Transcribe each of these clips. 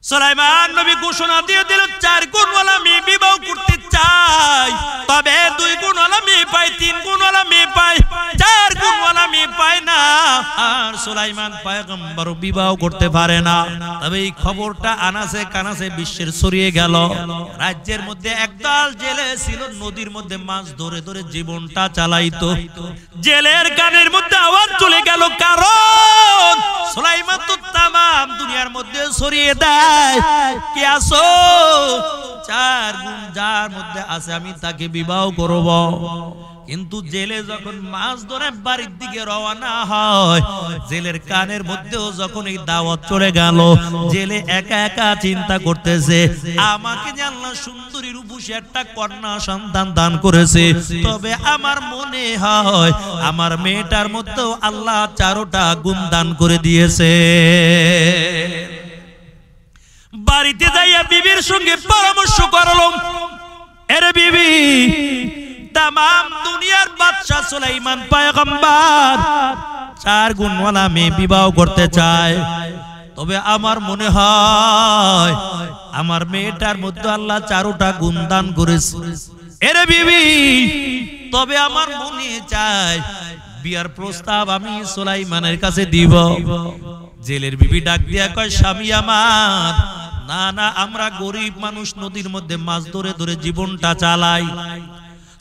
সুলাইমান নবী ঘোষণা দিয়ে দিল, 4 গুণওয়ালা মেয়ে বিবাহ করতে চাই, তবে 2 গুণওয়ালা মেয়ে পায়, 3 গুণওয়ালা মেয়ে পায়, 4 গুণওয়ালা মেয়ে পায় না। আর সুলাইমান পয়গম্বর বিবাহ করতে পারে না। তবে এই খবরটা আনাসে কানাসে বিশ্বের ছড়িয়ে গেল। রাজ্যের মধ্যে একদল জেলে ছিল, নদীর মধ্যে মাছ ধরে ধরে জীবনটা চালাইতো। জেলের কানের মধ্যে আওয়াজ চলে গেল, কারণ সুলাইমান তো তামাম দুনিয়ার মধ্যে ছড়িয়ে দেয়, কে আসো 4 গুণ যার মধ্যে আছে আমি তাকে বিবাহ করব। কিন্তু জেলে যখন মাছ ধরে বাড়ির দিকে রওনা হয়, জেলের কানের মধ্যেও যখন এই দাওয়াত চলে গেল, জেলে একা একা চিন্তা করতেছে, আমাকে যে আল্লাহ সুন্দরী রূপসী একটা কন্যা সন্তান দান করেছে, তবে আমার মনে হয় আমার মেয়েটার মধ্যেও আল্লাহ 4টা গুণ দান করে দিয়েছে। বাড়িতে যাইয়া বিবির সঙ্গে পরামর্শ করল, এরে বিবি, তামাম দুনিয়ার বাদশা সুলাইমান পয়গম্বর 4 গুণওয়ালা মেয়ে বিবাহ করতে চায়, তবে আমার মনে হয় আমার মেয়েটার মধ্যে আল্লাহ 4টা গুণ দান করেছে। এরে বিবি, তবে আমার মনে চায় বিয়ার প্রস্তাব আমি সুলাইমানের কাছে দিব। জেলের বিবি ডাক দিয়া কয়, স্বামী আমার, না না, আমরা গরিব মানুষ, নদীর মধ্যে মাছ ধরে ধরে জীবনটা চালাই।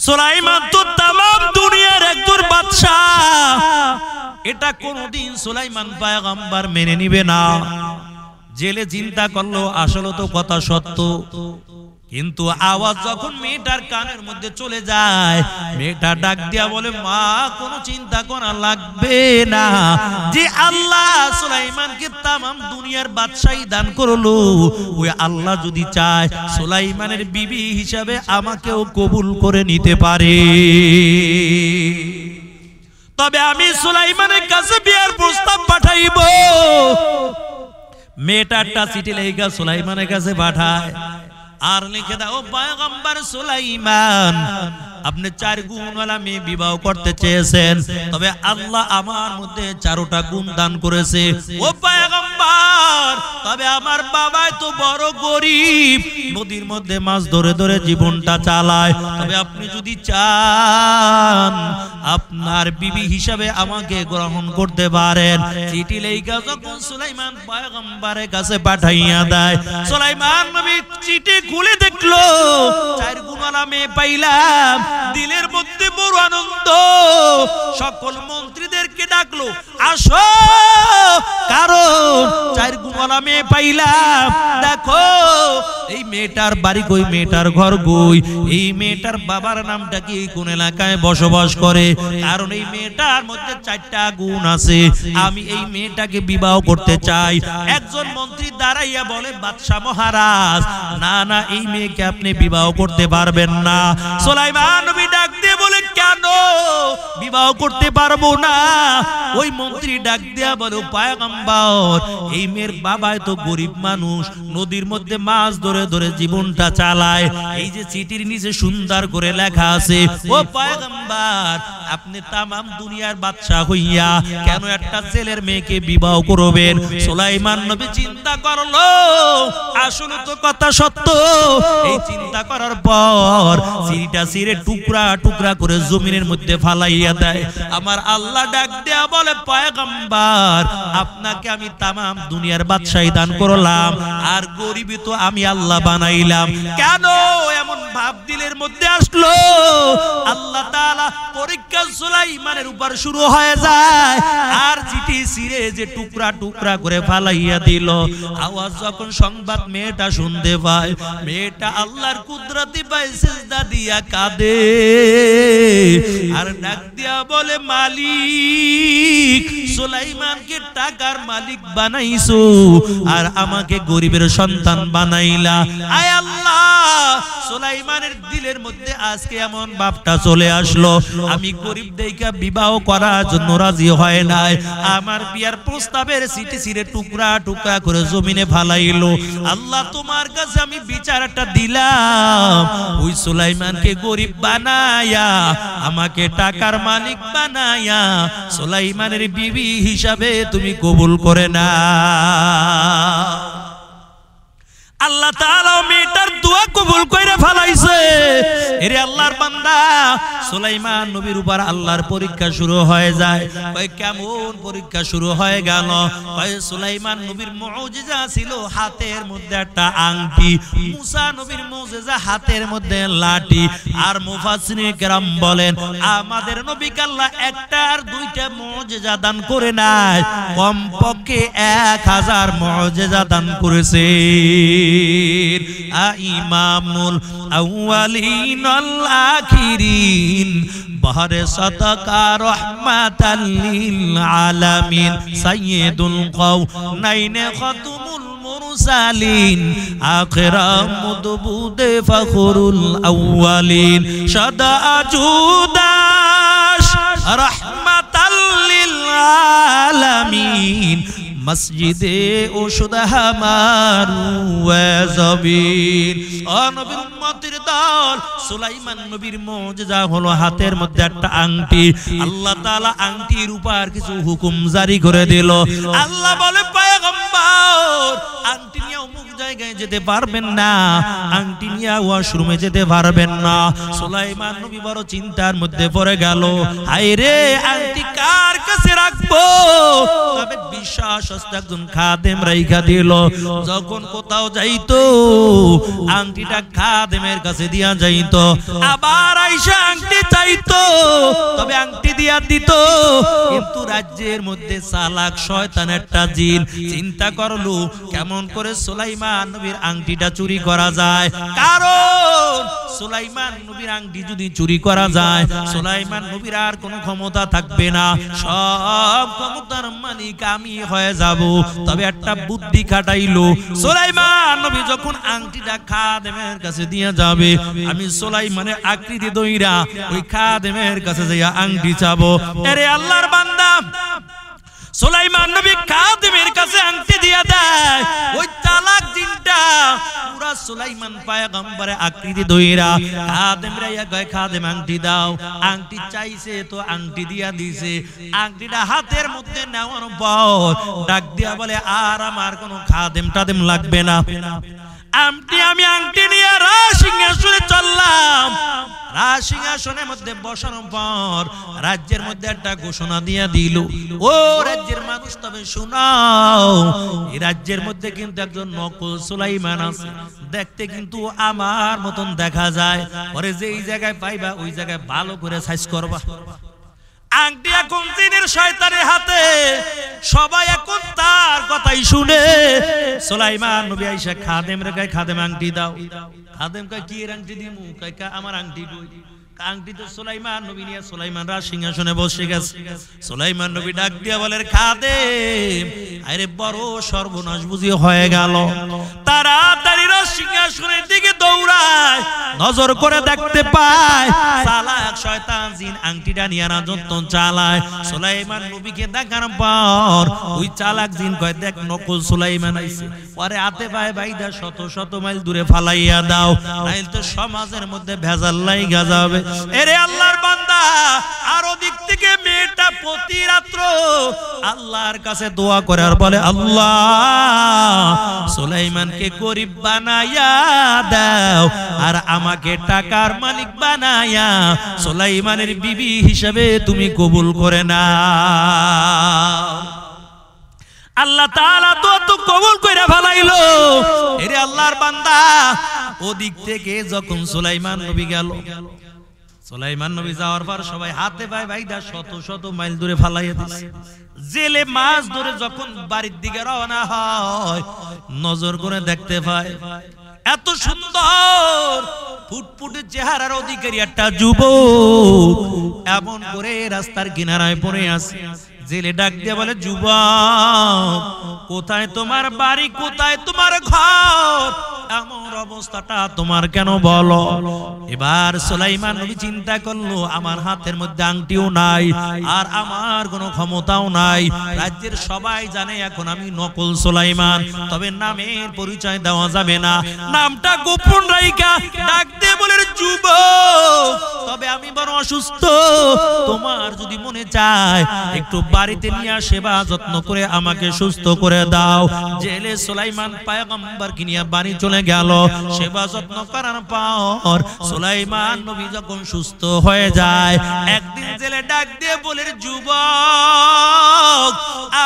সুলাইমান তো তামাম দুনিয়ার একজন বাদশা, এটা কোনদিন সুলাইমান পয়গম্বর মেনে নিবে না। জেলে চিন্তা করলো, আসলে তো কথা সত্য, কিন্তু আওয়াজ যখন মেয়েটার কানের মধ্যে চলে যায়, মেয়েটা ডাক দিয়া বলে, মা, কোনো চিন্তা করা লাগবে না, যে আল্লাহ সুলাইমানকে তামাম দুনিয়ার বাদশাহী দান করলো, ওই আল্লাহ যদি চায় সুলাইমানের বিবি হিসাবে আমাকেও কবুল করে নিতে পারে। তবে আমি সুলাইমানের কাছে বিয়ার প্রস্তাব পাঠাইব। মেয়েটারটা চিঠি লেখা সুলাইমানের কাছে পাঠায়, আর লিখে দাও, পয়গম্বর সুলাইমান, আপনি 4 গুণওয়ালা মেয়ে বিবাহ করতে চেয়েছেন, তবে আল্লাহ আমার মধ্যে 4টা গুণ দান করেছে। ও পয়গম্বর, তবে আমার বাবাই তো বড় গরিব, নদীর মধ্যে মাছ ধরে ধরে জীবনটা চালায়, তবে আপনি যদি চান আপনার বিবি হিসাবে আমাকে গ্রহণ করতে পারেন। চিঠি লেখা যখন সুলাইমান পয়গম্বরের কাছে পাঠাইয়া দেয়, সুলাইমান নবী চিঠি খুলে দেখলো 4 গুণওয়ালা মেয়ে পাইলাম, দিলের মধ্যে বড় আনন্দ। সকল মন্ত্রীদেরকে ডাকলো, আসো, কারণ 4 গুণওয়ালা মেয়ে পাইলাম। দেখো এই মেয়েটার বাড়ি কই, মেয়েটার ঘর কই, এই মেয়েটার বাবার নামটা কি, কোন এলাকায় বসবাস করে, কারণ এই মেয়েটার মধ্যে 4টা গুণ আছে, আমি এই মেয়েটাকে বিবাহ করতে চাই। একজন মন্ত্রী দাঁড়াইয়া বলে, বাদশাহ মহারাজ, না না, এই মেয়েকে আপনি বিবাহ করতে পারবেন না। সুলাইমান নবী ডাক দিয়ে বলে, কেন বিবাহ করতে পারবো না? ওই মন্ত্রী ডাক দিয়া বলে, পয়গম্বর, এই মেয়ের বাবাই তো গরিব মানুষ, নদীর মধ্যে মাছ ধরে ধরে জীবনটা চালায়, এই যে চিঠির নিচে সুন্দর করে লেখা আছে, ও পয়গম্বর, আপনি তামাম দুনিয়ার বাদশা হইয়া কেন একটা ছেলের মেয়েকে বিবাহ করবেন? সুলাইমান নবী চিন্তা করলো, আসলে তো কথা সত্য। এই চিন্তা করার পর চিঠিটা ছিঁড়ে টুকরা টুকরা করে জমিনের মধ্যে ফালাইয়া দেয়। আমার আল্লাহ ডাক দেয়া বলে, পয়গম্বর, আপনাকে আমি তামাম দুনিয়ার বাদশাহী দান করলাম, আর গরিবই তো আমি আল্লাহ বানাইলাম। কেন এমন ভাব দিলের মধ্যে আসলো? আল্লাহ তাআলা পরীক্ষা সুলাইমানের উপর শুরু হয়ে যায়, আর চিঠি ছিঁড়ে যে টুকরা টুকরা করে ফালাইয়া দিল। আওয়াজ যখন সংবাদ মেয়েটা শুনতে পায়, মেয়েটা আল্লাহর কুদরতি পায়, সিজদা দিয়া কাঁদে, আর ডাক দিয়া বলে, মালিক, সুলাইমানকে টাকার মালিক বানাইছো, আর আমাকে গরিবের সন্তান বানাইলা। আয় আল্লাহ, সুলাইমানের দিলের মধ্যে আজকে এমন ভাবটা চলে আসলো, আমি গরিব দেইকা বিবাহ করার জন্য রাজি হয় নাই, আমার বিয়ার প্রস্তাবের চিঠি ছিঁড়ে টুকরা টুকরা করে জমিনে ফালাইলো। আল্লাহ, তোমার কাছে আমি বিচারটা দিলাম, ওই সুলাইমানকে গরিব বানায়া আমাকে টাকার মালিক বানায়া সুলাইমানের বিবি হিসাবে তুমি কবুল করে না। আল্লাহ তাআলা মেয়েটার দোয়া কবুল কইরা ফলাইছে। এরে আল্লাহর বান্দা, সুলাইমান নবীর উপর আল্লাহর পরীক্ষা শুরু হয়ে যায়। কয় কেমন পরীক্ষা শুরু হয়ে গেল? কয় সুলাইমান নবীর মুজিজা ছিল হাতের মধ্যে একটা আংটি, মুসা নবীর মুজিজা হাতের মধ্যে লাঠি। আর মুফাসসিরিন কেরাম বলেন আমাদের নবীকে আল্লাহ একটা আর দুইটা মুজিজা দান করে নাই, কমপক্ষে 1000 মুজিজা দান করেছে। ইমামুল আউয়ালিন ওয়াল আখিরিন বাহরে সাদাকা রাহমাতাল লিল আলামিন সাইয়্যিদুল কাওনাইন খাতুমুল মুরসালিন আখিরাম মুদবুদে ফখরুল আউয়ালিন সাদা জুদাশ রাহমাতাল লিল আলামিন মসজিদে ওশুদাহামারু ওয়াজবিন। ও নবীর উম্মতের দল, সুলাইমান নবীর মুজিজা হলো হাতের মধ্যে একটা আংটি। আল্লাহ তাআলা আংটির উপর কিছু হুকুম জারি করে দিল। আল্লাহ বলে পয়গম্বর আংটি নিয়ে অমুক জায়গায় যেতে পারবেন না, আংটি নিয়ে ওয়াশরুমে যেতে পারবেন না। সুলাইমান নবী বড় চিন্তার মধ্যে পড়ে গেল, হায় রে আংটি কার কাছে রাখবো? তবে বিশ্বাস একজন খাদেম রাইখা দিল। যখন কোথাও যাইতো আংটিটা খাদেমের কাছে দিয়া যাইতো, আবার আইসা আংটি চাইতো, তবে আংটি দিয়া দিত। কিন্তু রাজ্যের মধ্যে চালাক শয়তান একটা জিন চিন্তা করলো কেমন করে সুলাইমান নবীর আংটিটা চুরি করা যায়। কারণ সুলাইমান নবীর আংটি যদি চুরি করা যায়, সুলাইমান নবীর আর কোনো ক্ষমতা থাকবে না, সব ক্ষমতার মালিক আমি হয়ে যাব। তবে একটা বুদ্ধি খাটাইলো, সুলাইমান নবী যখন আংটিটা খাদেমের কাছে দিয়ে যাবে, আমি সুলাইমানের আকৃতি দইরা ওই খাদেমের কাছে যাইয়া আংটি চাবো। আরে আল্লাহর বান্দা, সুলাইমান নবী খাদেমের কাছে আংটি দিয়া দেয়। ওই চালাক জিনটা পুরা সুলাইমান পয়গম্বরের আকৃতি দইরা খাদেম রাইয়া কয় খাদেম আংটি দাও। আংটি চাইছে তো আংটি দিয়া দিছে। আংটিটা হাতের মধ্যে নেওয়ার পর ডাক দিয়া বলে আর আমার কোনো খাদেম টাদেম লাগবে না। আমি আংটি নিয়ে রাজসিংহাসনে চললাম। রাজসিংহাসনের মধ্যে বসানোর পর রাজ্যের মধ্যে একটা ঘোষণা দিয়া দিল, ও রাজ্যের মানুষ তবে শোনাও, এই রাজ্যের মধ্যে কিন্তু একজন নকল সুলাইমান আছে, দেখতে কিন্তু আমার মতন দেখা যায়। পরে যেই জায়গায় পাইবা ওই জায়গায় ভালো করে সাইজ করবা। আংটি এখন জিনের শয়তানের হাতে, সবাই এখন তার কথাই শুনে। সুলাইমান নবী আইসা খাদেম রে কয় খাদেম আংটি দাও। খাদেম কয় কি এর আংটি দিমু? কয় আমার আংটি কই? আংটি তো সুলাইমান নবী নিয়ে সুলাইমান রাজ সিংহাসনে বসে গেছে। সুলাইমান নবী ডাক দিয়া বলেন খাদেম, আরে বড় সর্বনাশ বুঝি হয়ে গেল। তাড়াতাড়ি রাজ সিংহাসনের দিকে দৌড়ায়, নজর করে দেখতে পায় চালাক শয়তান জিন আংটিটা নিয়ে রাজত্ব চালায়। সুলাইমান নবীকে দেখার পর ওই চালাক জিন কয় দেখ নকল সুলাইমান আইছে, পরে হাতে পায় বাইদা শত শত মাইল দূরে ফালাইয়া দাও, নাইল তো সমাজের মধ্যে ভেজাল লাইগা যাবে। এরে আল্লাহর বান্দা, আর ওদিক থেকে মেয়েটা প্রতি রাত্র আল্লাহর কাছে দোয়া করে আর বলে আল্লাহ সুলাইমানকে গরিব বানায়া দাও আর আমাকে টাকার মালিক বানায়া সুলাইমানের বিবি হিসেবে তুমি কবুল করে নাও। আল্লাহ তাআলা তো কবুল কইরা ফেলাইলো। এরে আল্লাহর বান্দা, ওদিক থেকে যখন সুলাইমান নবী গেল, সুলাইমান নবী যাওয়ার পর সবাই হাতে পায় বাইদা শত শত মাইল দূরে ফালাইয়া দিছে। জেলে মাছ ধরে যখন বাড়ির দিকে রওনা হয়, নজর করে দেখতে পায় এত সুন্দর ফুটফুটে চেহারার অধিকারী একটা যুবক এমন করে রাস্তার কিনারায় পড়ে আছে। জেলে ডাক দিয়ে বলে যুবক, কোথায় তোমার বাড়ি, কোথায় তোমার ঘর, এমন অবস্থাটা তোমার কেন বলো? এবার সুলাইমান নবী চিন্তা করলো আমার হাতের মধ্যে আংটিও নাই আর আমার কোনো ক্ষমতাও নাই। রাজ্যের সবাই জানে এখন আমি নকল সুলাইমান, তবে নামের পরিচয় দেওয়া যাবে না, নামটা গোপন রাইখা ডাক দিয়ে বলে যুবক তবে আমি বড় অসুস্থ, তোমার যদি মনে চায় একটু বাড়িতে নিয়ে সেবা যত্ন করে আমাকে সুস্থ করে দাও। জেলে সুলাইমান পয়গম্বর কি নিয়ে বাড়ি চলে গেল। সেবা যত্ন করার পর সুলাইমান নবী যখন সুস্থ হয়ে যায়, একদিন জেলে ডাক দিয়ে বলে যুবক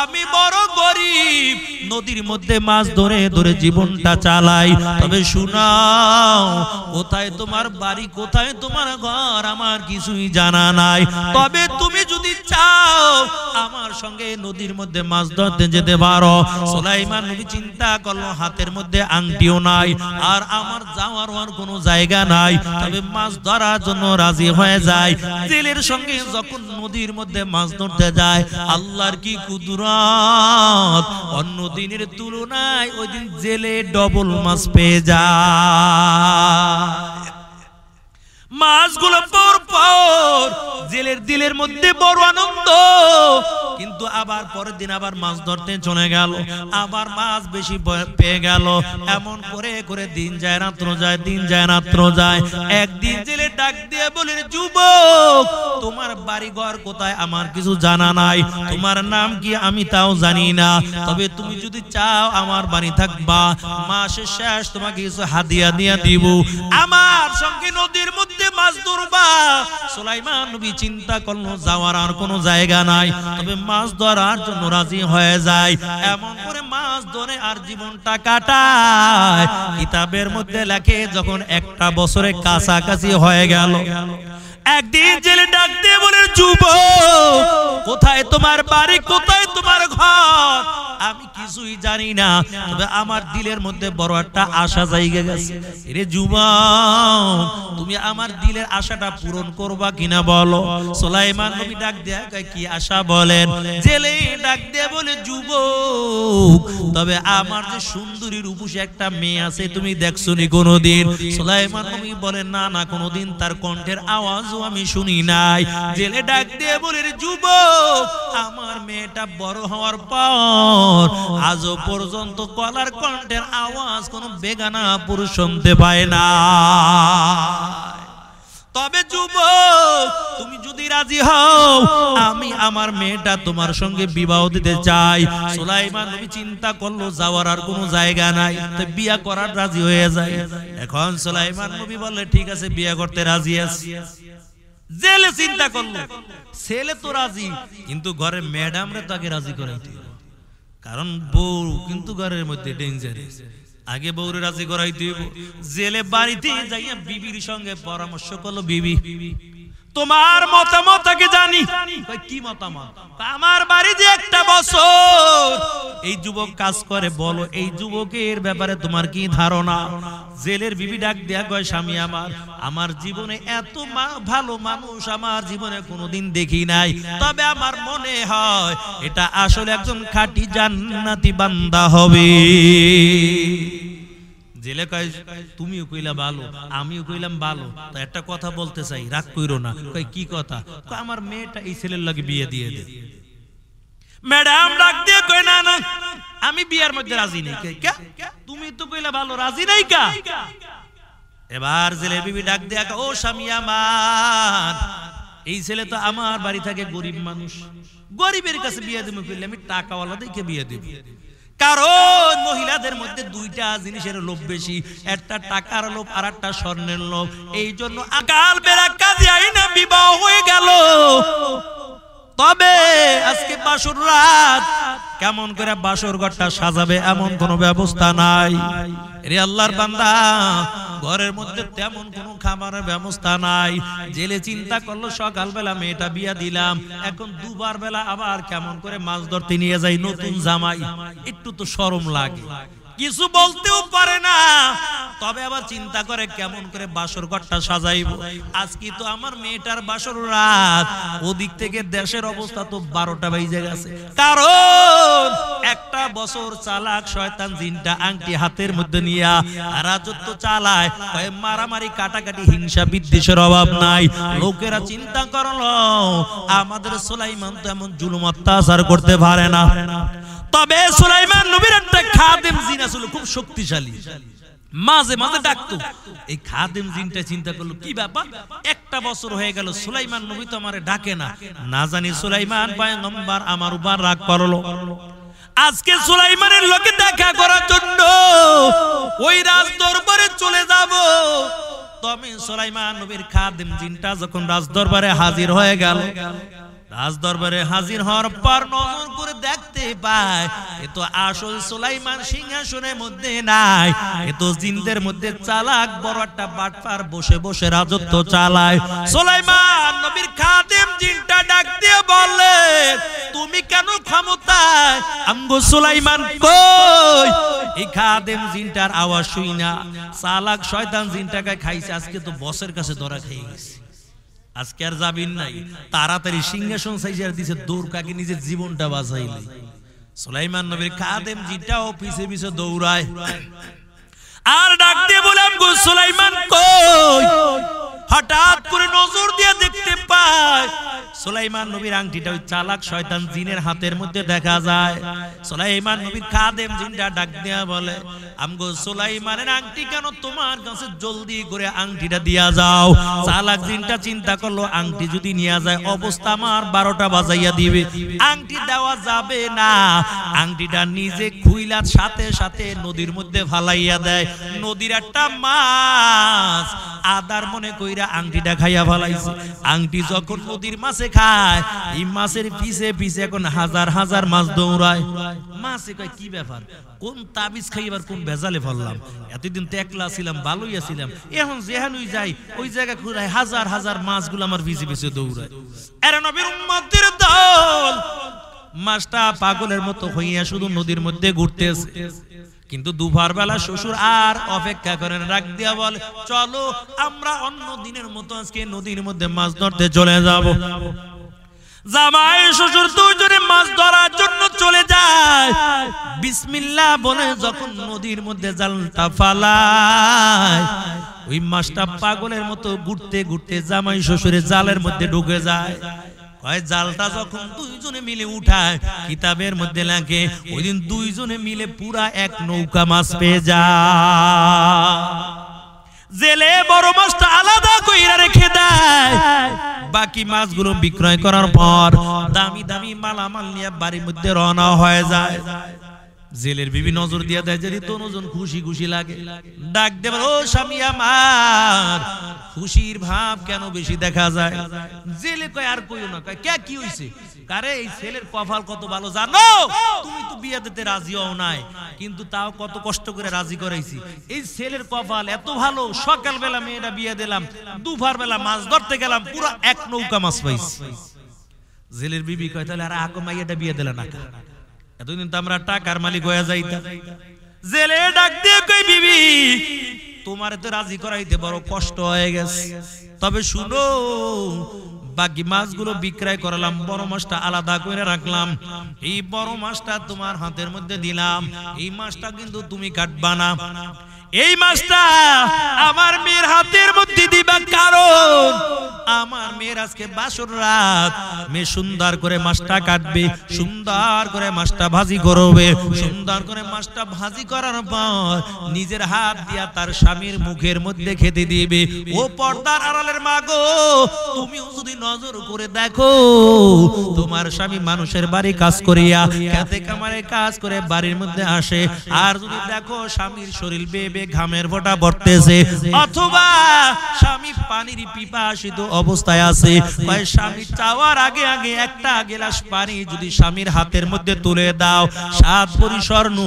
আমি বড় গরিব, নদীর মধ্যে মাছ ধরে ধরে জীবনটা চালাই, তবে শুনাও কোথায় তোমার বাড়ি, কোথায় তোমার ঘর আমার কিছুই জানা নাই। তবে তুমি যদি চাও আমার সঙ্গে নদীর মধ্যে মাছ ধরতে যেতে পারো। সুলাইমান নবী চিন্তা করলো হাতের মধ্যে আংটিও নাই, আর আমার যাওয়ার কোনো জায়গা নাই, তবে মাছ ধরার জন্য রাজি হয়ে যায়। জেলের সঙ্গে যখন নদীর মধ্যে মাছ ধরতে যায়, আল্লাহর কি কুদরত, অন্য দিনের তুলনায় ওই দিন জেলে ডবল মাছ পেয়ে যায়। মাছগুলো পর পর জেলের দিলের মধ্যে বড় আনন্দ, কিন্তু আবার পরের দিন আবার মাছ ধরতে চলে গেল, আবার মাছ বেশি পেয়ে গেল। এমন করে করে দিন যায় রাত্র যায়, দিন যায় রাত্র যায়। একদিন জেলে ডাক দিয়ে বলে যুবক তোমার বাড়ি ঘর কোথায় আমার কিছু জানা নাই, তোমার নাম কি আমি তাও জানি না, তবে তুমি যদি চাও আমার বাড়ি থাকবা, মাসের শেষ তোমাকে কিছু হাদিয়া দিয়ে দিব, আমার সঙ্গে নদীর মধ্যে মাছ ধরবা। সুলাইমান নবী চিন্তা করলো যাওয়ার আর কোনো জায়গা নাই, তবে মাছ ধরার জন্য রাজি হয়ে যায়। এমন করে মাছ ধরে আর জীবনটা কাটায়। কিতাবের মধ্যে লেখে যখন একটা বছরে কাছাকাছি হয়ে গেল, একদিন জেলে ডাক দিয়ে বলে যুবক কোথায় তোমার বাড়ি, কোথায় তোমার ঘর, আমি কিছুই জানি না, তবে আমার দিলের মধ্যে বড় একটা আশা জায়গা গেছে। রে যুবক তুমি আমার দিলের আশাটা পূরণ করবা কিনা বলো। সুলাইমান নবী ডাক দিয়ে কি আশা বলেন। জেলে ডাক দিয়ে বলে যুবক তবে আমার যে সুন্দরী রূপসী একটা মেয়ে আছে তুমি দেখছো নি কোনোদিন? সুলাইমান নবী বলেন না না, কোনোদিন তার কণ্ঠের আওয়াজও আমি শুনি নাই। জেলে ডাক দিয়ে বলে যুবক আমার মেয়েটা বড় হওয়ার পর আজও পর্যন্ত গলার কণ্ঠের আওয়াজ কোনো বেগানা পুরুষ শুনতে পায় না। তবে যুবক তুমি যদি রাজি হও আমি আমার মেয়েটা তোমার সঙ্গে বিবাহ দিতে চাই। সুলাইমান নবী চিন্তা করলো যাওয়ার আর কোনো জায়গা নাই, তো বিয়ে করার রাজি হয়ে যায়। এখন সুলাইমান নবী বললে ঠিক আছে বিয়ে করতে রাজি আছি। জেলে চিন্তা করলো ছেলে তো রাজি, কিন্তু ঘরের ম্যাডাম রে তাকে রাজি করাইতে, কারণ বউ কিন্তু ঘরের মধ্যে ডেঞ্জারাস, আগে বউরে রাজি করাইতে। জেলে বাড়িতে যাইয়া বিবির সঙ্গে পরামর্শ করলো, বিবি তোমার মতামত কি জানি। কি মতামত? আমার বাড়িতে একটা বছর এই যুবক কাজ করে, বলো এই যুবকের ব্যাপারে তোমার কি ধারণা? জেলের বিবি ডাক দেয়া কয় স্বামী আমার জীবনে এত ভালো মানুষ আমার জীবনে কোনোদিন দেখি নাই, তবে আমার মনে হয় এটা আসলে একজন খাঁটি জান্নাতি বান্দা হবে। জেলে কয় তুমিও কইলা ভালো আমিও কইলাম ভালো, তো একটা কথা বলতে চাই, রাগ কইরো না। কয় কি কথা? আমার মেয়েটা এই ছেলের লাগে বিয়ে দিয়ে দে। ম্যাডাম ডাক দিয়ে কয় না না আমি বিয়ের মধ্যে রাজি নেই। তুমি তো কইলা ভালো, রাজি নাই কা? এবার জেলের বিবি ডাক দিয়া ও স্বামী আমার, এই ছেলে তো আমার বাড়ি থাকে গরিব মানুষ, গরিবের কাছে বিয়ে দেবো কইলে আমি টাকাওয়ালা দেখে বিয়ে দেব। কারণ মহিলাদের মধ্যে দুইটা জিনিসের লোভ বেশি, একটা টাকার লোভ আর একটা স্বর্ণের লোভ। এই জন্য আকাল বেলা কাজে আইনা বিবাহ হয়ে গেল। তবে আজকে বাসর রাত, কেমন করে বাসর ঘরটা সাজাবে এমন কোনো ব্যবস্থা নাই। রে আল্লাহর বান্দা, ঘরের মধ্যে তেমন কোনো খাবারের ব্যবস্থা নাই। জেলে চিন্তা করলো সকালবেলা মেয়েটা বিয়া দিলাম, এখন দুবার বেলা আবার কেমন করে মাছ ধরতে নিয়ে যাই, নতুন জামাই, একটু তো শরম লাগে, কিছু বলতেও পারে না। তবে আবার চিন্তা করে কেমন করে বাসর ঘরটা সাজাইবো। আজকে তো আমার মেয়েটার বাসর রাত, ওদিক থেকে দেশের অবস্থা তো 12টা বেজে গেছে। কারণ একটা বছর চালাক শয়তান জিনটা আংটি হাতের মধ্যে নিয়ে রাজত্ব চালায়, মারামারি কাটাকাটি হিংসা বিদ্বেষের অভাব নাই। লোকেরা চিন্তা করলো আমাদের সুলাইমান তো এমন জুলুম অত্যাচার করতে পারে না। তবে সুলাইমান নবীর একটা খাদেম জিন ছিল খুব শক্তিশালী, মাঝে মাঝে ডাকতো। এই খাদেম জিনটা চিন্তা করলো কি ব্যাপার, একটা বছর হয়ে গেল সুলাইমান নবী তো আমারে ডাকে না, না জানি সুলাইমান পয়গম্বর আমার উপর রাগ করলো। আজকে সুলাইমানের লোকে দেখা করার জন্য ওই রাজ দরবারে চলে যাব। তবে সুলাইমান নবীর খাদেম জিনটা যখন রাজ দরবারে হাজির হয়ে গেল, রাজ দরবারে হাজির হওয়ার পর নজর করে দেখতে পায় এ তো আসল সুলাইমান সিংহাসনের মধ্যে নাই, এ তো জিনদের মধ্যে চালাক বড় একটা বাটপার বসে বসে রাজত্ব চালায়। সুলাইমান নবীর খাদেম জিনটা ডাক দিয়ে বলে, তুমি কেন ক্ষমতায়, আমগো সুলাইমান কই? এই খাদেম জিনটার আওয়াজ শুই না চালাক শয়তান জিনটাকে খাইছে, আজকে তো বসের কাছে ধরা খেয়ে গেছে, আজকে আর যাবিন নাই। তাড়াতাড়ি সিংহাসন সাইজার দিছে, দৌড় কাকে নিজের জীবনটা বাঁচাইলে। সুলাইমান নবীর খাদেম জিনটাও পিছে পিছে দৌড়ায় আর ডাক দিয়ে বললাম গো সুলাইমান কই? হঠাৎ করে নজর দিয়ে দেখতে পায় সুলাইমান নবীর আংটিটা ওই চালাক শয়তান জিনের হাতের মধ্যে দেখা যায়। সুলাইমান নবীর খাদেম জিনটা ডাক দিয়া বলে, আমগো সুলাইমানের আংটি কেন তোমার কাছে, জলদি করে আংটিটা দিয়া যাও। চালাক জিনটা চিন্তা করলো আংটি যদি নিয়ে যায় অবস্থা আমার 12টা বাজাইয়া দিবে, আংটি দেওয়া যাবে না। আংটিটা নিজে খুইলার সাথে সাথে নদীর মধ্যে ফালাইয়া দেয়। নদীর একটা মাছ আদার মনে কইরা আংটিটা খাইয়া ফেলাইছে। আংটি যখন নদীর মাছে খায়, এই মাছের পিছে পিছে এখন হাজার হাজার মাছ দৌড়ায়। মাছে কয় কি ব্যাপার, কোন তাবিজ খাইবার কোন ভেজালে ফেললাম, এতদিন তো একলা ছিলাম ভালোই আছিলাম, এখন যেহানুই যাই ওই জায়গা ঘুরায় হাজার হাজার মাছগুলো আমার পিছে পিছে দৌড়ায়। এরা নবীর উম্মতের দল, মাছটা পাগলের মতো হইয়া শুধু নদীর মধ্যে ঘুরতেছে। কিন্তু দুপুর বেলা শ্বশুর আর অপেক্ষা করেন, রাগ দিয়া বলে চলো আমরা অন্য দিনের মতো আজকে নদীর মধ্যে মাছ ধরতে চলে যাব। জামাই শ্বশুর দুজনে মাছ ধরার জন্য চলে যায়। বিসমিল্লাহ বলে যখন নদীর মধ্যে জালটা ফালায়, ওই মাছটা পাগলের মতো ঘুরতে ঘুরতে জামাই শ্বশুরের জালের মধ্যে ঢুকে যায়। জালটা যখন দুইজনে মিলে উঠায়, কিতাবের মধ্যে লাগে ওই দিন দুইজনে মিলে পুরা এক নৌকা মাছ পেয়ে যায়। জেলে বড় মাছটা আলাদা কইরা রেখে দেয়, বাকি মাছগুলো বিক্রয় করার পর দামি দামি মালামাল নিয়ে বাড়ির মধ্যে রওনা হয়ে যায়। জেলের বিবি নজর দিয়া দেয়, যদি তনুজন খুশি খুশি লাগে, ডাক দেব ও স্বামী আমার, খুশির ভাব কেন বেশি দেখা যায়? জেলে কয় আর কইও না। কয় কে কি হইছে? কারে এই ছেলের কপাল কত ভালো জানো, তুমি তো বিয়ে দিতে রাজি হও নাই, কিন্তু তাও কত কষ্ট করে রাজি করাইছি। এই ছেলের কপাল এত ভালো, সকাল বেলা মেয়েটা বিয়ে দিলাম, দুপুর বেলা মাছ ধরতে গেলাম, পুরো এক নৌকা মাছ পাইছি। জেলের বিবি কয় তাহলে আর আগে মাইয়াটা বিয়ে দিলা না? এতদিন তো আমরা টাকার মালিক হয়ে যাইতাম। জেলে ডাক দিয়ে কই বিবি তোমারে তো রাজি করাইতে বড় কষ্ট হয়ে গেছে, তবে শুনো বাকি মাছগুলো বিক্রয় করলাম, বড় মাছটা আলাদা করে রাখলাম, এই বড় মাছটা তোমার হাতের মধ্যে দিলাম, এই মাছটা কিন্তু তুমি কাটবা না, এই মাছটা আমার মেয়ের হাতের মধ্যে দিবা, কারণ আমার মেয়ের আজকে বাসর রাত, মেয়ে সুন্দর করে মাছটা কাটবে, সুন্দর করে মাছটা ভাজি করবে, সুন্দর করে মাছটা ভাজি করার পর নিজের হাত দিয়া তার স্বামীর মুখের মধ্যে খেতে দিবে। ও পর্দার আড়ালের মা গো, তুমিও যদি নজর করে দেখো, তোমার স্বামী মানুষের বাড়ি কাজ করিয়া খেতে কামারে কাজ করে বাড়ির মধ্যে আসে, আর যদি দেখো স্বামীর শরীর বেয়ে ঘামের ফোঁটা পড়তেছে, অথবা স্বামী পানির পিপাসিত অবস্থায় আছে, স্বামী চাওয়ার আগে আগে একটা গ্লাস পানি যদি স্বামীর হাতের মধ্যে তুলে দাও, 7 ভরি স্বর্ণ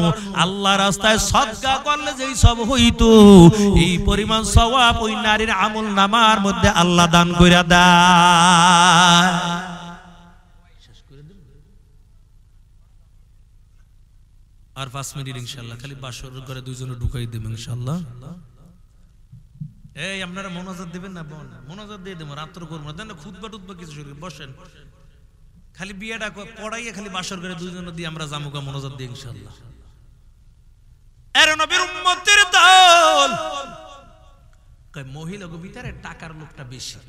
আল্লাহ রাস্তায় সদকা করলে যেই সব হইতো, এই পরিমাণ সওয়াব ওই নারীর আমল নামার মধ্যে আল্লাহ দান কইরা দেয়। আর 5 মিনিট ইনশাআল্লাহ, খালি বাসর করে দুইজনে ঢুকাই দেব ইনশাআল্লাহ। এই আপনারা মোনাজাত দিবেন না? মোনাজাত দিয়ে দেবো, রাত্র করবো না, খুতবা টুতবা কিছু শুরু বসেন, খালি বিয়েটা পড়াইয়া খালি বাসর করে দুইজনে দিয়ে আমরা জামুকা মোনাজাত দিই ইনশাআল্লাহ। এর নবীর উম্মতের দল, মহিলা গো ভিতরে টাকার লোকটা বেশি,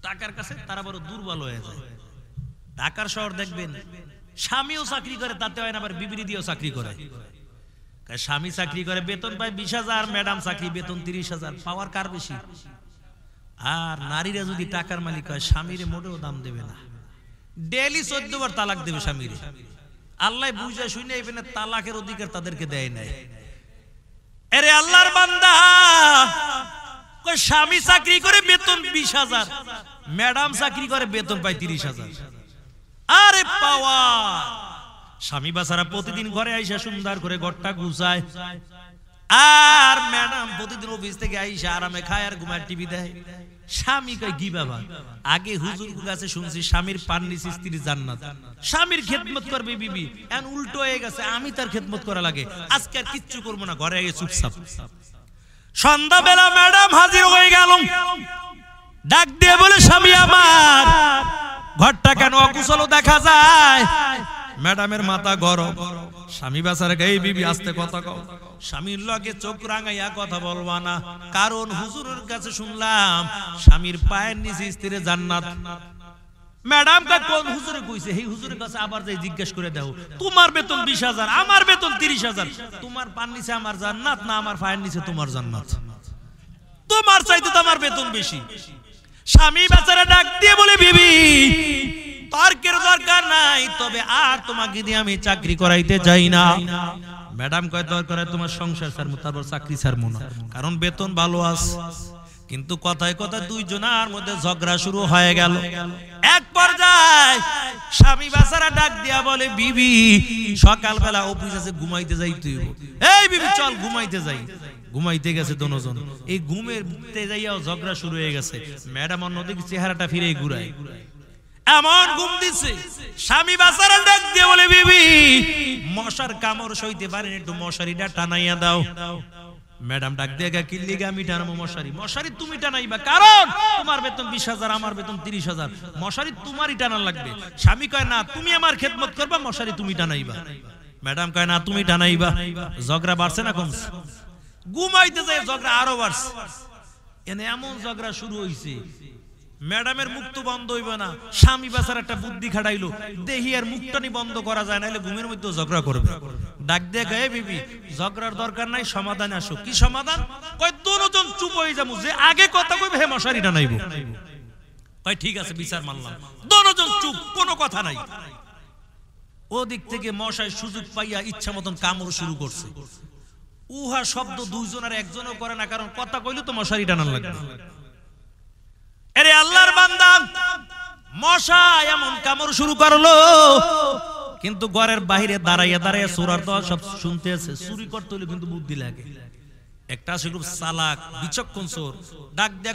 টাকার কাছে তারা বড় দুর্বল হয়ে যায়। ঢাকার শহর দেখবেন স্বামীও চাকরি করে, তাতে হয় না আবার বিবি দিয়েও চাকরি করে। স্বামী চাকরি করে বেতন পায় 20,000, ম্যাডাম চাকরি বেতন 30,000, পাওয়ার কার বেশি? আর নারীরা যদি টাকার মালিক হয় স্বামীর মোটেও দাম দেবে না, ডেইলি 14 বার তালাক দেবে স্বামীর। আল্লাহ বুঝা শুনে এখানে তালাকের অধিকার তাদেরকে দেয় নাই। আরে আল্লাহর বান্দা, স্বামী চাকরি করে বেতন 20,000, ম্যাডাম চাকরি করে বেতন পায় 30,000। আরে পাওয়া স্বামী বাসারা প্রতিদিন ঘরে আইসা সুন্দর করে ঘরটা গুছায়, আর ম্যাডাম প্রতিদিন অফিস থেকে আইসা আরামে খায় আর ঘুমায়, টিভি দেয়। স্বামী কয় কি বাবা, আগে হুজুর কাছে শুনছি স্বামীর পান নিচে স্ত্রীর জান্নাত, স্বামীর খেদমত করবে বিবি, এখন উল্টো হয়ে গেছে, আমি তার খেদমত করা লাগে, আজকে আর কিচ্ছু করবো না, ঘরে আগে চুপচাপ। সন্ধ্যাবেলা ম্যাডাম হাজির হয়ে গেল, ডাক দিয়ে বলে স্বামী আমার ঘরটা কেন অকুশল দেখা যায়? ম্যাডামের মাথা গরম, স্বামী বাসারে এই বিবি আস্তে কথা কও, স্বামীর লগে চোখ রাঙাইয়া কথা বলবা না, কারণ হুজুরের কাছে শুনলাম স্বামীর পায়ের নিচে স্ত্রীর জান্নাত। ম্যাডাম কা কোন হুজুরে কইছে? এই হুজুরের কাছে আবার যাই জিজ্ঞেস করে দাও, তোমার বেতন 20,000, আমার বেতন 30,000, তোমার পায়ের নিচে আমার জান্নাত না আমার পায়ের নিচে তোমার জান্নাত? তোমার চাইতে তো আমার বেতন বেশি। স্বামী বাচ্চারা ডাক দিয়ে বলে বিবি তর্কের দরকার নাই, তবে আর তোমাকে দিয়ে আমি চাকরি করাইতে চাই না। ম্যাডাম কয় দরকার তোমার সংসার ছাড়বো, তারপর চাকরি ছাড়বো না, কারণ বেতন ভালো আছে। কিন্তু কথায় কথায় দুইজনের মধ্যে ঝগড়া শুরু হয়ে গেল। এক পর্যায়ে স্বামী বাচ্চারা ডাক দিয়া বলে বিবি সকালবেলা অফিস আছে, ঘুমাইতে যাই, তুই এই বিবি চল ঘুমাইতে যাই। ঘুমাইতে গেছে দুজন, এই ঘুমের যাইয়াও ঝগড়া শুরু হয়ে গেছে। ম্যাডাম অন্যদিকে চেহারাটা ফিরে ঘুরায়, এমন ঘুম দিচ্ছে। স্বামী বাচ্চারা ডাক দিয়ে বলে বিবি মশার কামড় সইতে পারেন, একটু মশারিটা টানাইয়া দাও। ম্যাডাম ডাক দিয়ে কিল্লিগা আমি টানাবো মশারি? মশারি তুমি টানাইবা, কারণ তোমার বেতন 20,000, আমার বেতন 30,000, মশারি তোমারই টানা লাগবে। স্বামী কয় না, তুমি আমার খেদমত করবা, মশারি তুমি টানাইবা। ম্যাডাম কয় না, তুমি টানাইবা। ঝগড়া বাড়ছে না কমছে? ঘুমাইতে যায় ঝগড়া আরো বাড়ছে। এনে এমন ঝগড়া শুরু হইছে, ম্যাডামের মুখ তো বন্ধ হইবে না। স্বামী বাসার একটা বুদ্ধি খাটাইলো, দেহি আর মুখটানি বন্ধ করা যায় না, ঘুমের মধ্যে ঝগড়া করবে। ডাক দিয়ে গায়ে বিবি ঝগড়ার দরকার নাই, সমাধানে আসো। কি সমাধান? কয় দুজন চুপ হয়ে যাবো, যে আগে কথা কইবে হে মশারি টানাইব। কয় ঠিক আছে, বিচার মানলাম। দুজন চুপ, কোনো কথা নাই। ওদিক থেকে মশাই সুযোগ পাইয়া ইচ্ছা মতন কামড় শুরু করছে। উহা শব্দ দুইজনের একজনও করে না, কারণ কথা কইলে তো মশারি টানান লাগবে। আরে আল্লাহর বান্দা, মশা এমন কামড় শুরু করলো, কিন্তু ঘরের বাইরে দাঁড়াইয়া দাঁড়াইয়া চোরার দল সব শুনতে আছে। চুরি করতে হলে কিন্তু বুদ্ধি লাগে। একটা আছে খুব চালাক বিচক্ষণ চোর, ডাক দেখ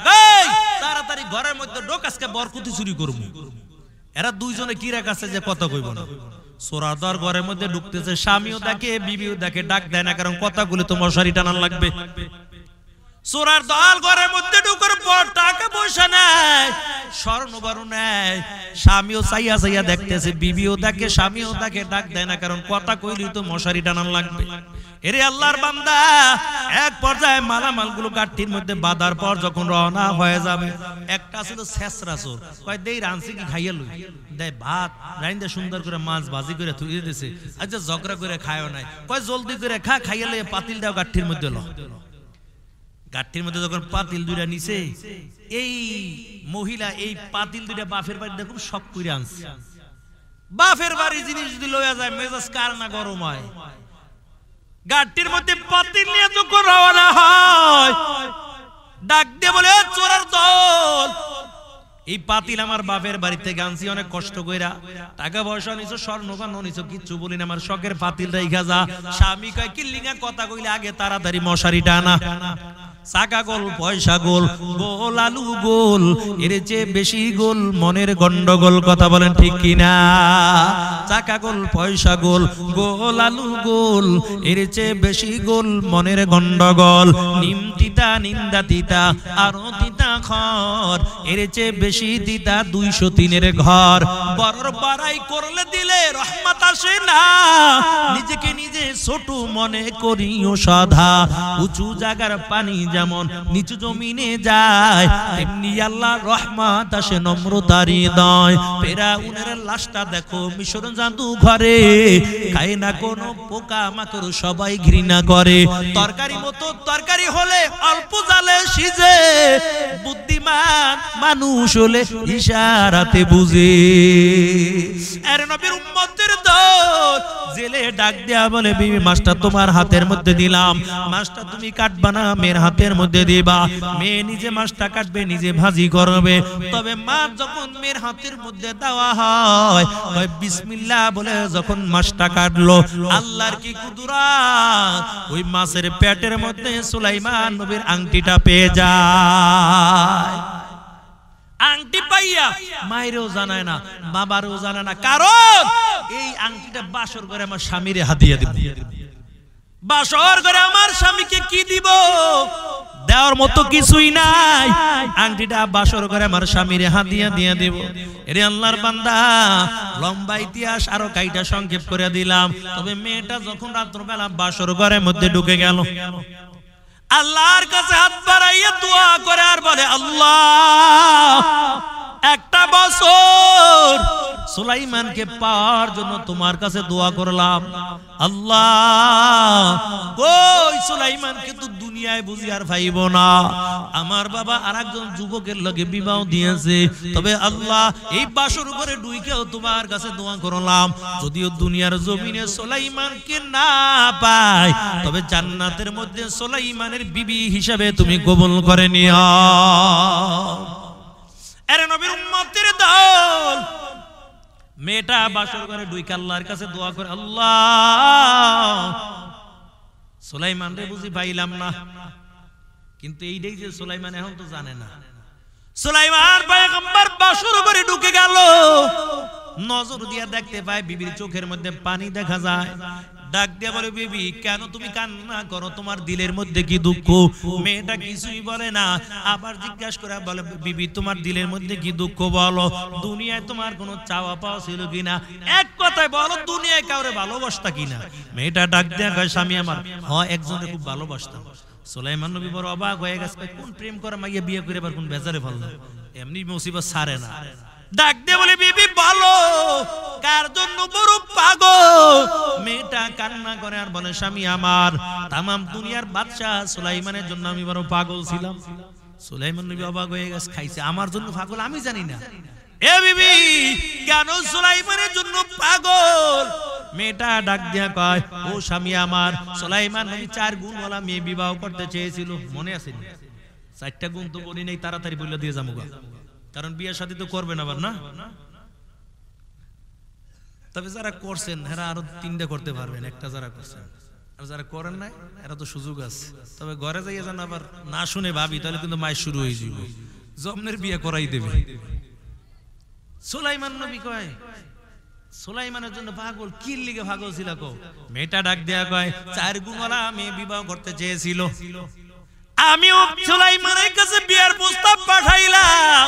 তাড়াতাড়ি ঘরের মধ্যে ঢোক, আজকে বরকুতি চুরি করবো। এরা দুইজনে কি রাখাছে যে কথা কইব না। চোরার দল ঘরের মধ্যে ঢুকতেছে, স্বামীও দেখে বিবিও দেখে, ডাক দেয় না, কারণ কথাগুলি তো মশারি টানান লাগবে। চোরার দল ঘরের মধ্যে ঢুকার পর টাকা পয়সা নেয়, স্বর্ণ বারু নেয়। স্বামীও চাইয়া চাইয়া দেখতেছে, বিবিও দেখে, স্বামীও দেখে, ডাক দেয় না, কারণ কথা কইলি তো মশারি টানান লাগবে। এরে আল্লাহর বান্দা, এক পর্যায়ে মালামাল গুলো গাঠির মধ্যে বাঁধার পর যখন রওনা হয়ে যাবে, একটা ছিল ছেসরা চোর। কয় দেই রানছি কি খাইয়া লই, দেয় ভাত রাইন্দে সুন্দর করে মাছ ভাজি করে থুইয়ে দিছে। আচ্ছা ঝগড়া করে খায়ও নাই, কয় জলদি করে খা, খাইয়া লই পাতিল দাও গাঠির মধ্যে। গাঠির মধ্যে যখন পাতিল দুইটা নিছে, এই মহিলা এই পাতিল দুইটা বাপের বাড়িতে খুব শখ করে আনছে। বাপের বাড়ি জিনিস যদি লইয়া যায় মেজাজ কার না গরম হয়। গাঠির মধ্যে পাতিল নিয়ে যখন রওনা হয়, ডাক দিয়ে বলে চোরের দল, এই পাতিল আমার বাপের বাড়ি থেকে আনছি অনেক কষ্ট কইরা, টাকা পয়সা নিছো, স্বর্ণগণ নিছো, কিচ্ছু বলি না, আমার শখের পাতিল রাইখা যা। স্বামী কয় কিল্লিঙ্গা কথা কইলে আগে তাড়াতাড়ি মশারি টানা। চাকা গোল পয়সা গোল, গোল আলু গোল, এর চেয়ে বেশি গোল মনের গন্ডগোল। কথা বলেন ঠিক কিনা? চাকা গোল পয়সা গোল, গোল আলু গোল, এর চেয়ে বেশি গোল মনের গন্ডগোল। নিম তিতা নিন্দা তিতা আরো তিতা খর, এর চেয়ে বেশি তিতা 203-এর ঘর। বড়র বাড়াই করলে দিলে রহমত আসে না, নিজেকে নিজে ছোট মনে করিও সাধা। উঁচু জায়গার পানি যেমন নিচু জমিনে যায়, তেমনি আল্লাহর রহমত আসে নম্রতার হৃদয়। ফেরাউনের লাশটা দেখো মিশর জাদু ঘরে, খায় না কোনো পোকা মাকড়, সবাই ঘৃণা করে। তরকারি মতো তরকারি হলে অল্প জালে সিজে, বুদ্ধিমান মানুষ হলে ইশারাতে বুঝে। এর নবীর উম্মতের দল জেলে ডাক দেয়া বলে, বিবি মাছটা তোমার হাতের মধ্যে দিলাম, মাছটা তুমি কাটবা না, মেয়ের হাতের মধ্যে দিবা। মেয়ে নিজে মাছটা কাটবে, নিজে ভাজি করবে। তবে মাছ যখন মেয়ের হাতের মধ্যে দেওয়া হয়, বিসমিল্লাহ বলে যখন মাছটা কাটলো, আল্লাহর কি কুদরত, ওই মাছের পেটের মধ্যে সুলাইমান নবীর আংটিটা পেয়ে যায়। আংটি পাইয়া মায়েরও জানায় না, বাবারও জানায় না, কারণ এই আংটিটা বাসর করে আমার স্বামীরে হাদিয়া দিব। বাসর করে আমার স্বামীকে কি দিব, দেওয়ার মতো কিছুই নাই। আংটিটা বাসর করে আমার স্বামীরে হাদিয়া দিয়ে দেব। এরে আল্লাহর বান্দা, লম্বা ইতিহাস আরো কাইটা সংক্ষেপ করে দিলাম। তবে মেয়েটা যখন রাত্রবেলা বাসর ঘরের মধ্যে ঢুকে গেল, আল্লাহর কাছে হাত বাড়াইয়া দোয়া করে আর বলে, আল্লাহ একটা বছর সুলাইমানকে পাওয়ার জন্য তোমার কাছে দোয়া করলাম। আল্লাহ ওই সুলাইমানকে তো দুনিয়ায় বুঝি আর পাইব না। আমার বাবা আরেকজন যুবকের লগে বিবাহ দিয়েছে, তবে আল্লাহ এই বাসর উপরে ডুইকেও তোমার কাছে দোয়া করলাম, যদিও দুনিয়ার জমিনে সুলাইমানকে না পাই, তবে জান্নাতের মধ্যে সুলাইমানের বিবি হিসাবে তুমি কবুল করে নিও। আরে নবীর উম্মতের দল মেয়েটা বাসর ঘরে ডুইকে আল্লাহর কাছে দোয়া করে, আল্লাহ সুলাইমান রে বুঝি পাইলাম না। কিন্তু এইটাই যে সুলাইমান এখন তো জানে না। সুলাইমান পয়গম্বর বাসর ঘরে ঢুকে গেল, নজর দিয়া দেখতে পায় বিবির চোখের মধ্যে পানি দেখা যায়। ডাক দিয়া বলে, বিবি কেন তুমি কান্না করো, তোমার দিলের মধ্যে কি দুঃখ? মেয়েটা কিছুই বলে না, আবার জিজ্ঞাসা করে বলে, বিবি তোমার দিলের মধ্যে কি দুঃখ বলো, দুনিয়ায় তোমার কোনো চাওয়া পাওয়া ছিল কিনা, এক কথায় বলো দুনিয়ায় কাউরে ভালোবাসতা কিনা। মেয়েটা ডাক দিয়া কয়, স্বামী আমার হয় একজনের খুব ভালোবাসতাম। সুলাইমান নবী বড় অবাক হয়ে গেছে, কোন প্রেম করা মাইয়া বিয়ে করে আবার কোন বেজারে ভালো, এমনি মুসিবত সারে না। ডাক দিয়ে বলে, বিবি বলো কার জন্য বড় পাগল? মেয়েটা কান্না করে আর বলে, স্বামী আমার তামাম দুনিয়ার বাদশা সুলাইমানের জন্য আমি বড় পাগল ছিলাম। সুলাইমান নবী অবাক হয়ে গেছে, খাইছে আমার জন্য পাগল আমি জানি না। এ বিবি কেন সুলাইমানের জন্য পাগল? মেয়েটা ডাক দিয়া কয়, ও স্বামী আমার, সুলাইমান নবী 4 গুণওয়ালা মেয়ে বিবাহ করতে চেয়েছিল, মনে আছে? 4টা গুণ তো বলি নাই, তাড়াতাড়ি বলে দিয়ে যাবো, কারণ বিয়ের সাথে তো করবেন আবার না। তবে যারা করছেন এরা আরো 3টা করতে পারবেন, একটা যারা করছেন। আর যারা করেন নাই এরা তো সুযোগ আছে। তবে ঘরে যাইয়া যেন আবার না শুনে ভাবি, তাহলে কিন্তু মায়ের শুরু হয়ে যাবে, জমনের বিয়ে করাই দেবে। সুলাইমান নবী কয়, সুলাইমানের জন্য পাগল, কি লিগে পাগল ছিল কো? মেয়েটা ডাক দেয়া কয়, 4 গুণওয়ালা মেয়ে বিবাহ করতে চেয়েছিল, আমিও সুলাইমানের কাছে বিয়ের প্রস্তাব পাঠাইলাম,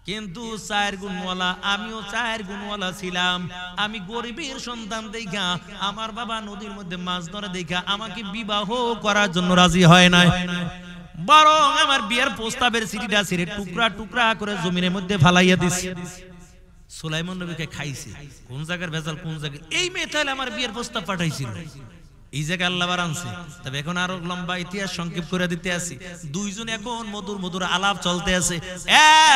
কিন্তু 4 গুণওয়ালা, আমিও 4 গুণওয়ালা ছিলাম। আমি গরিবের সন্তান দেখা, আমার বাবা নদীর মধ্যে মাছ ধরে দেখা আমাকে বিবাহ করার জন্য রাজি হয় নাই, বরং আমার বিয়ের প্রস্তাবের চিঠিটা ছিঁড়ে টুকরা টুকরা করে জমিনের মধ্যে ফালাইয়া দিছে। সুলাইমান নবীকে খাইছে, কোন জায়গার ভেজাল কোন জায়গায়। এই মেয়ে তাহলে আমার বিয়ের প্রস্তাব পাঠাইছিল, এই জায়গায় আল্লাহ আনছে। তবে এখন আরো লম্বা ইতিহাস সংক্ষেপ করে দিতে আসি। দুইজন এখন মধুর মধুর আলাপ চলতে আছে।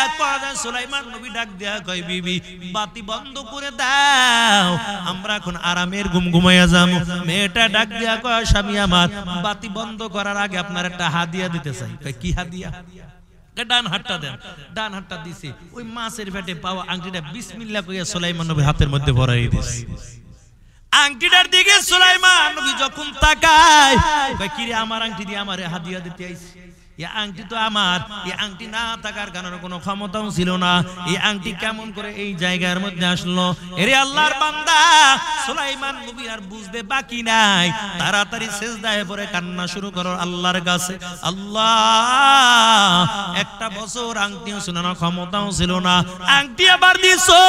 এক পর্যায়ে সুলাইমান নবী ডাক দেয়া কয়, বিবি বাতি বন্ধ করে দাও, আমরা এখন আরামের ঘুম ঘুমাইয়া যাবো। মেয়েটা ডাক দেয়া কয়, স্বামী আমার বাতি বন্ধ করার আগে আপনার একটা হাদিয়া দিতে চাই। কয় কি হাদিয়া? ডান হাতটা দেন। ডান হাতটা দিছে, ওই মাছের পেটে পাওয়া আংটিটা বিসমিল্লাহ কইয়া সুলাইমান নবী হাতের মধ্যে ভরাই দিছে। আংটিটার দিকে সুলাইমান নবী যখন তাকায়, কয় কি রে, আমার আংটি দিয়ে আমারে হাদিয়া দিতে আইছে। এই আংটি তো আমার, এই আংটি না থাকার কারণে কোনো ক্ষমতাও ছিল না, এই আংটি কেমন করে এই জায়গার মধ্যে আসলো? এরে আল্লাহর বান্দা সুলাইমান নবী আর বুঝতে বাকি নাই, তাড়াতাড়ি সিজদায় পড়ে কান্না শুরু করো আল্লাহর কাছে। আল্লাহ, একটা বছর আংটিও ছিল না, ক্ষমতাও ছিল না, আংটি আবার দিছো।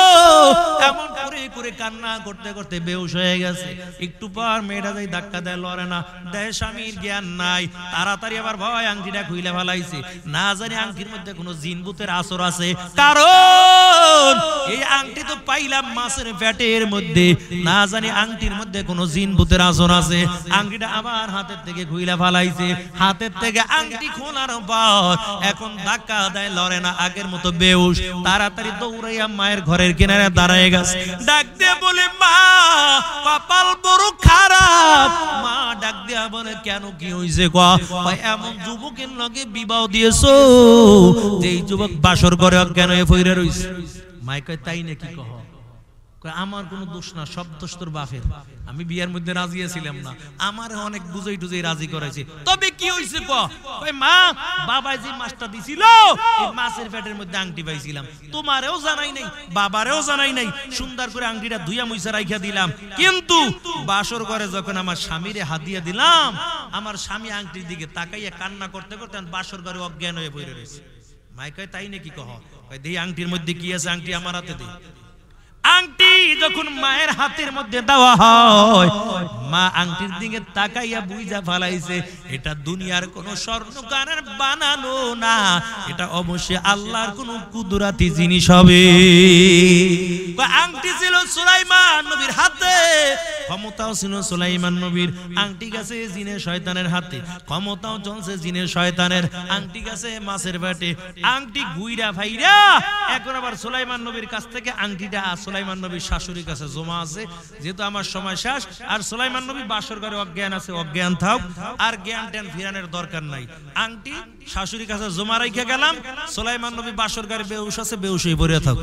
এমন করে করে কান্না করতে করতে বেহুশ হয়ে গেছে। একটু পর মেয়েটা যাই ধাক্কা দেয়, লড়ে না, দেয় স্বামীর জ্ঞান নাই, তাড়াতাড়ি আবার ভয় আংটিটা খুইলে ফেলাইছে। না জানি আংটির মধ্যে কোনো জিন ভূতের আসর আছে, কারণ এই আংটি তো পাইলাম মাছের পেটের মধ্যে, না জানি আংটির মধ্যে কোনো জিন ভূতের আসর আছে। আংটিটা আবার হাতের থেকে খুইলে ফেলাইছে। হাতের থেকে আংটি খোলার পর এখন ধাক্কা দেয়, লড়ে না, আগের মতো বেহুশ। তাড়াতাড়ি দৌড়াইয়া মায়ের ঘরের কিনারে দাঁড়ায় গেছে। ডাক দিয়ে বলে, মা কপাল বড় খারাপ। মা ডাক দিয়া বলে, কেন, কি হইছে? কয় এমন যুবকের লগে বিবাহ দিয়েছো যে এই যুবক বাসর করে অজ্ঞান হয়ে পইরা রইছে। মাই কয়, তাই নাকি? কহ। আমার কোনো দোষ না, সব দোষ তোর বাপের। আমি বিয়ার মধ্যে রাজি ছিলাম না, আমার অনেক বুঝাই টুজাই রাজি করাইছে। তবে কি হইছে? কয় মা, বাবা যে মাছটা দিছিল, এই মাছের পেটের মধ্যে আংটি পাইছিলাম, তোমারেও জানাই নাই, বাবারেও জানাই নাই। সুন্দর করে আংটিটা ধুইয়া মুইসা রাইখা দিলাম, কিন্তু বাসর ঘরে যখন আমার স্বামীরে হাত দিয়া দিলাম, আমার স্বামী আংটির দিকে তাকাইয়া কান্না করতে করতে বাসর ঘরে অজ্ঞান হয়ে পড়ে রয়েছে। মাই কয়, তাই নাকি? কহ। কয়, দেই আংটির মধ্যে কি আছে, আংটি আমার হাতে দে। আংটি যখন মায়ের হাতের মধ্যে দেওয়া হয়, মা আংটির দিকে তাকাইয়া বুঝা ফেলাইছে এটা দুনিয়ার কোন স্বর্ণকারের বানানো না, এটা অবশ্যই আল্লাহর কোন কুদরতি জিনিস হবে। আংটি ছিল সুলাইমান নবীর হাতে, ক্ষমতাও ছিল সুলাইমান নবীর। আংটি গেছে জিনে শয়তানের হাতে, ক্ষমতাও চলছে জিনে শয়তানের। আংটি গেছে মাছের পেটে, আংটি গুইরা ভাইরা এখন আবার সুলাইমান নবীর কাছ থেকে আংটিটা সুলাইমান নবীর শাশুড়ির কাছে জমা আছে। যেহেতু আমার সময় শেষ, আর সুলাইমান নবী বাসর ঘরে অজ্ঞান আছে, অজ্ঞান থাক, আর জ্ঞান ট্যান ফিরানোর দরকার নাই। আংটি শাশুড়ির কাছে জমা রাইখা গেলাম, সুলাইমান নবী বাসর ঘরে বেহুশ আছে, বেহুশ হয়ে পড়ে থাক।